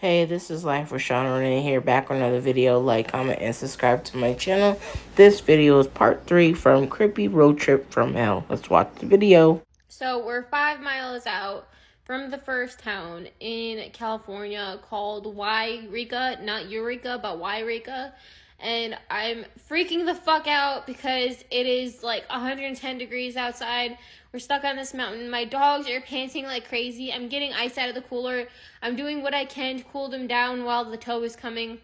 Hey, this is Life with Sean Renee here, back with another video. Like, comment, and subscribe to my channel. This video is part 3 from Creepy Road Trip from Hell. Let's watch the video. So we're 5 miles out from the first town in California called Yreka, not Eureka, but Yreka. And I'm freaking the fuck out because it is like 110 degrees outside. We're stuck on this mountain. My dogs are panting like crazy. I'm getting ice out of the cooler. I'm doing what I can to cool them down while the tow is coming.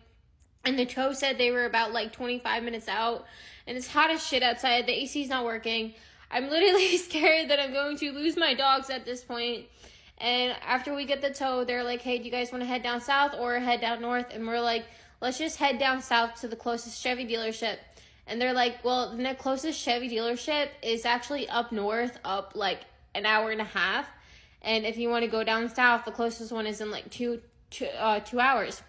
And the tow said they were about like 25 minutes out. And it's hot as shit outside. The AC's not working. I'm literally scared that I'm going to lose my dogs at this point. And after we get the tow, they're like, hey, do you guys want to head down south or head down north? And we're like, let's just head down south to the closest Chevy dealership. And they're like, well, the closest Chevy dealership is actually up north, up like an hour and a half. And if you want to go down south, the closest one is in like two hours.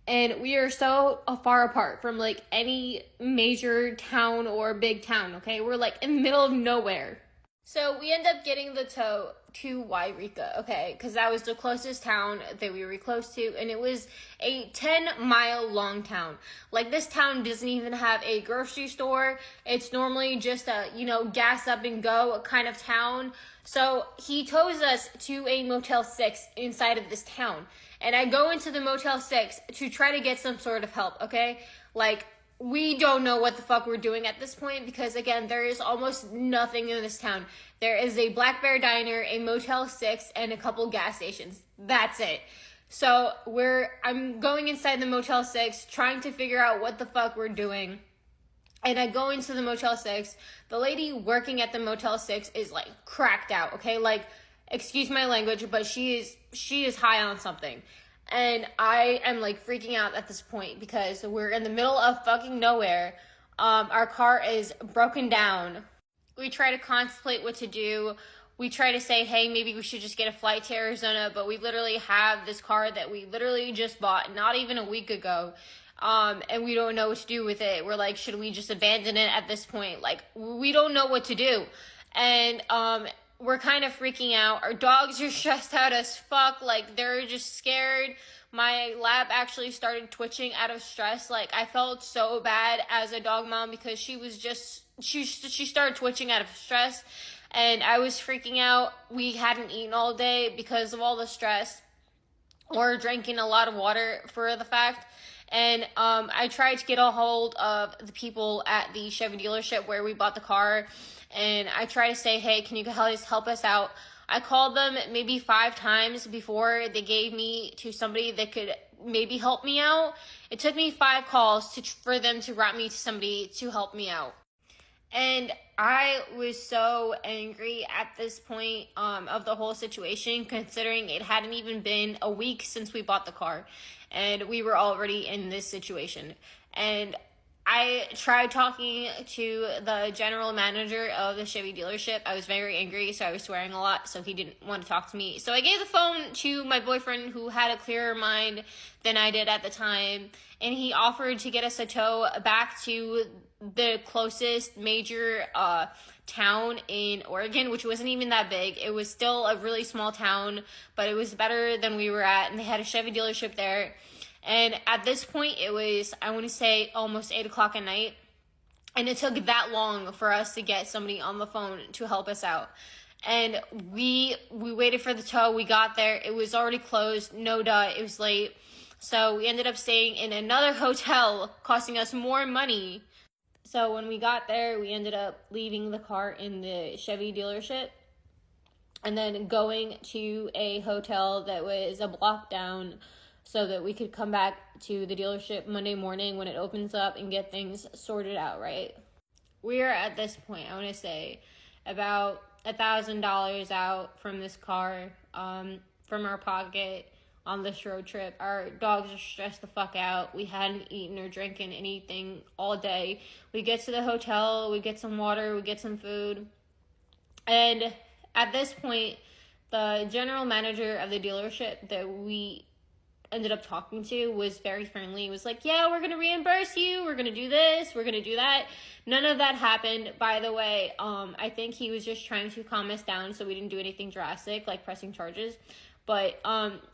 And we are so far apart from like any major town or big town, okay? We're like in the middle of nowhere. So we end up getting the tow to Yreka, okay? Because that was the closest town that we were close to. And it was a 10-mile long town. Like, this town doesn't even have a grocery store. It's normally just a, gas up and go kind of town. So he tows us to a Motel 6 inside of this town. And I go into the Motel 6 to try to get some sort of help, okay? Like, we don't know what the fuck we're doing at this point because, again, there is almost nothing in this town. There is a Black Bear Diner, a Motel 6, and a couple gas stations. That's it. So I'm going inside the Motel 6, trying to figure out what the fuck we're doing. And I go into the Motel 6. The lady working at the Motel 6 is, like, cracked out, okay? Like, excuse my language, but she is high on something. And I am like freaking out at this point because we're in the middle of fucking nowhere. Our car is broken down. We try to contemplate what to do. We try to say, hey, maybe we should just get a flight to Arizona. But we literally have this car that we literally just bought not even a week ago. And we don't know what to do with it. We're like, should we just abandon it at this point? Like, we don't know what to do. And, we're kind of freaking out. Our dogs are stressed out as fuck. Like, they're just scared. My lab actually started twitching out of stress. Like, I felt so bad as a dog mom because she started twitching out of stress. And I was freaking out. We hadn't eaten all day because of all the stress. Or drinking a lot of water for the fact. And I tried to get a hold of the people at the Chevy dealership where we bought the car. And I tried to say, hey, can you guys help us out? I called them maybe 5 times before they gave me to somebody that could maybe help me out. It took me 5 calls for them to route me to somebody to help me out. And I was so angry at this point of the whole situation, considering it hadn't even been a week since we bought the car. And we were already in this situation. And I tried talking to the general manager of the Chevy dealership. I was very angry, so I was swearing a lot, so he didn't want to talk to me. So I gave the phone to my boyfriend, who had a clearer mind than I did at the time, and he offered to get us a tow back to the closest major town in Oregon, which wasn't even that big. It was still a really small town, but it was better than we were at, and they had a Chevy dealership there. And at this point, it was, I want to say, almost 8 o'clock at night. And it took that long for us to get somebody on the phone to help us out. And we waited for the tow. We got there. It was already closed. No duh. It was late. So we ended up staying in another hotel, costing us more money. So when we got there, we ended up leaving the car in the Chevy dealership. And then going to a hotel that was a block down, so that we could come back to the dealership Monday morning when it opens up and get things sorted out, right? We are at this point, I want to say, about $1,000 out from this car, from our pocket on this road trip. Our dogs are stressed the fuck out. We hadn't eaten or drinking anything all day. We get to the hotel, we get some water, we get some food. And at this point, the general manager of the dealership that we ended up talking to was very friendly. He was like, yeah, we're going to reimburse you. We're going to do this. We're going to do that. None of that happened, by the way. I think he was just trying to calm us down so we didn't do anything drastic, like pressing charges. But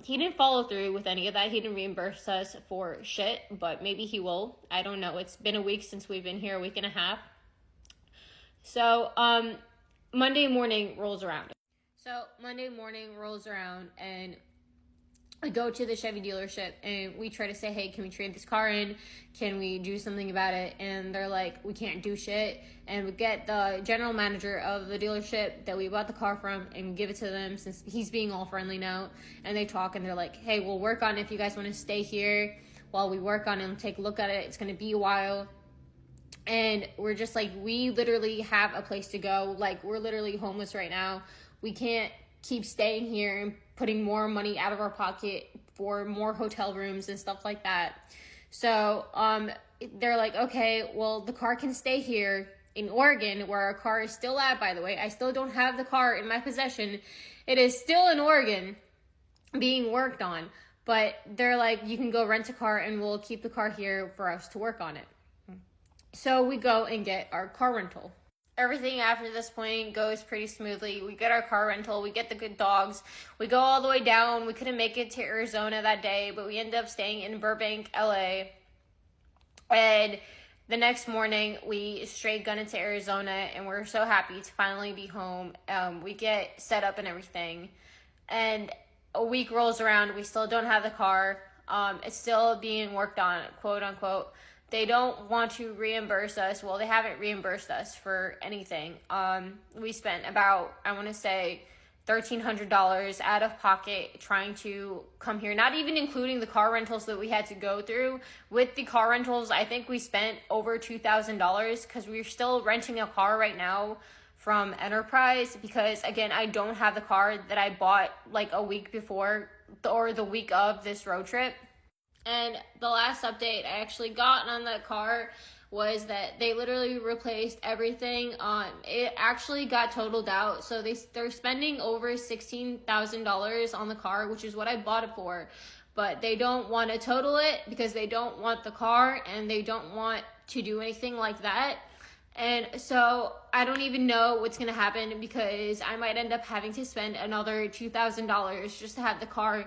he didn't follow through with any of that. He didn't reimburse us for shit, but maybe he will. I don't know. It's been a week since we've been here, a week and a half. So Monday morning rolls around. And I go to the Chevy dealership and we try to say, hey, can we trade this car in? Can we do something about it? And they're like, we can't do shit. And we get the general manager of the dealership that we bought the car from and give it to them, since he's being all friendly now. And they talk and they're like, hey, we'll work on it if you guys want to stay here while we work on it and take a look at it. It's going to be a while. And we're just like, we literally have a place to go. Like, we're literally homeless right now. We can't keep staying here and putting more money out of our pocket for more hotel rooms and stuff like that. So they're like, okay, well, the car can stay here in Oregon, where our car is still at, by the way. I still don't have the car in my possession. It is still in Oregon being worked on. But they're like, you can go rent a car and we'll keep the car here for us to work on it. So we go and get our car rental. Everything after this point goes pretty smoothly. We get our car rental, we get the good dogs, we go all the way down. We couldn't make it to Arizona that day, but we ended up staying in Burbank, LA. And the next morning, we straight gun into Arizona, and we're so happy to finally be home. We get set up and everything. And a week rolls around, we still don't have the car. It's still being worked on, quote unquote. They don't want to reimburse us. Well, they haven't reimbursed us for anything. We spent about, I want to say, $1,300 out of pocket trying to come here, not even including the car rentals that we had to go through. With the car rentals, I think we spent over $2,000, because we're still renting a car right now from Enterprise, because, again, I don't have the car that I bought like a week before or the week of this road trip. And the last update I actually got on that car was that they literally replaced everything. It actually got totaled out. So they're spending over $16,000 on the car, which is what I bought it for. But they don't want to total it because they don't want the car and they don't want to do anything like that. And so I don't even know what's going to happen, because I might end up having to spend another $2,000 just to have the car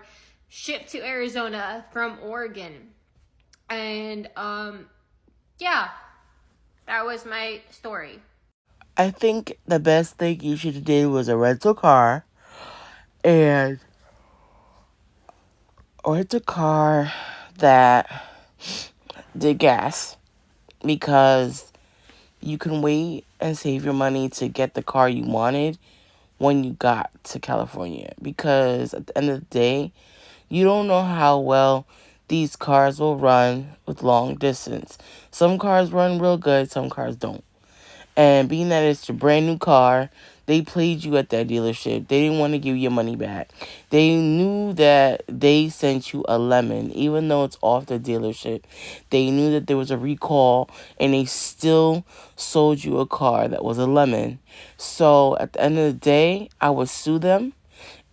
shipped to Arizona from Oregon. And yeah, that was my story. I think the best thing you should have did was a rental car, and rent a car that did gas, because you can wait and save your money to get the car you wanted when you got to California, because at the end of the day, you don't know how well these cars will run with long distance. Some cars run real good, some cars don't. And being that it's your brand new car, they played you at that dealership. They didn't want to give you your money back. They knew that they sent you a lemon, even though it's off the dealership. They knew that there was a recall, and they still sold you a car that was a lemon. So at the end of the day, I would sue them,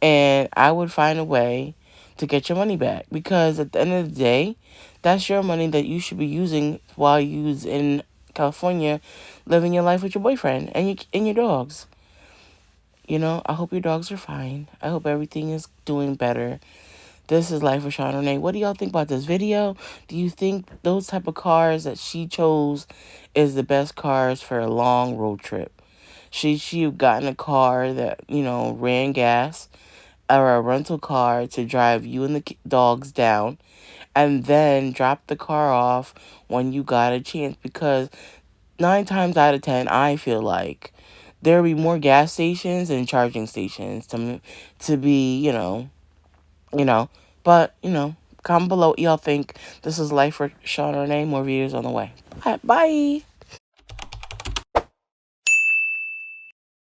and I would find a way to get your money back, because at the end of the day, that's your money that you should be using while you're in California, living your life with your boyfriend and your dogs. You know, I hope your dogs are fine. I hope everything is doing better. This is Life with Sean Renee. What do y'all think about this video? Do you think those type of cars that she chose is the best cars for a long road trip? Should she have gotten a car that, ran gas, or a rental car to drive you and the dogs down, and then drop the car off when you got a chance? Because 9 times out of 10, I feel like there'll be more gas stations and charging stations to be, but, comment below what y'all think. This is Life for Sean Renee. More videos on the way. Bye.